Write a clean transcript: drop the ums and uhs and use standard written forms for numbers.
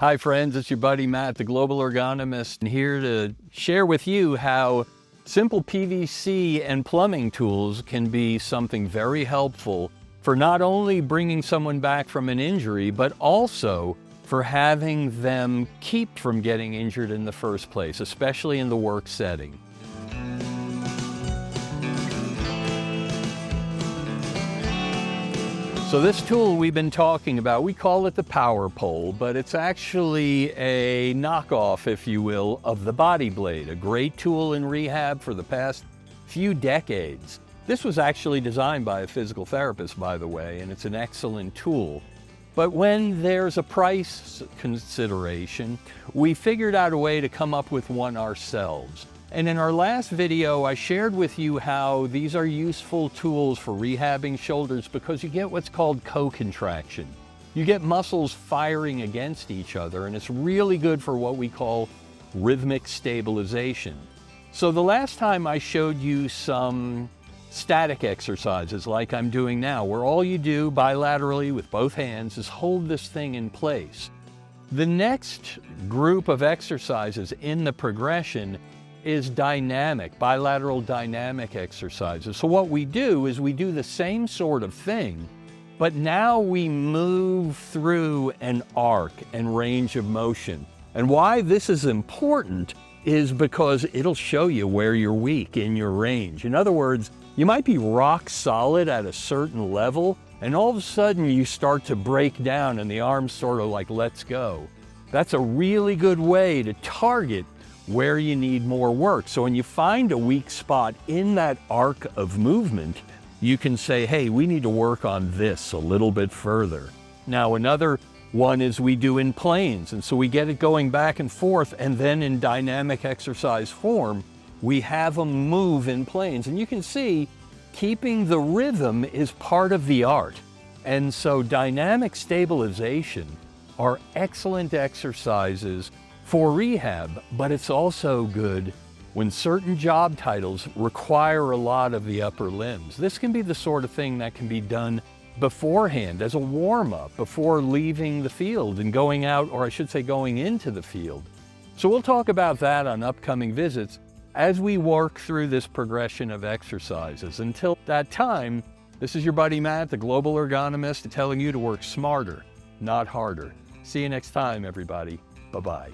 Hi friends, it's your buddy Matt, the Global Ergonomist, and here to share with you how simple PVC and plumbing tools can be something very helpful for not only bringing someone back from an injury, but also for having them keep from getting injured in the first place, especially in the work setting. So this tool we've been talking about, we call it the power pole, but it's actually a knockoff, if you will, of the body blade, a great tool in rehab for the past few decades. This was actually designed by a physical therapist, by the way, and it's an excellent tool. But when there's a price consideration, we figured out a way to come up with one ourselves. And in our last video, I shared with you how these are useful tools for rehabbing shoulders because you get what's called co-contraction. You get muscles firing against each other, and it's really good for what we call rhythmic stabilization. So the last time I showed you some static exercises like I'm doing now, where all you do bilaterally with both hands is hold this thing in place. The next group of exercises in the progression is dynamic, bilateral dynamic exercises. So what we do is we do the same sort of thing, but now we move through an arc and range of motion. And why this is important is because it'll show you where you're weak in your range. In other words, you might be rock solid at a certain level, and all of a sudden you start to break down and the arms sort of like lets go. That's a really good way to target where you need more work. So when you find a weak spot in that arc of movement, you can say, hey, we need to work on this a little bit further. Now, another one is we do in planes. And so we get it going back and forth, and then in dynamic exercise form, we have them move in planes. And you can see keeping the rhythm is part of the art. And so dynamic stabilization are excellent exercises for rehab, but it's also good when certain job titles require a lot of the upper limbs. This can be the sort of thing that can be done beforehand as a warm-up before leaving the field and going out, or I should say going into the field. So we'll talk about that on upcoming visits as we work through this progression of exercises. Until that time, this is your buddy Matt, the Global Ergonomist, telling you to work smarter, not harder. See you next time, everybody. Bye-bye.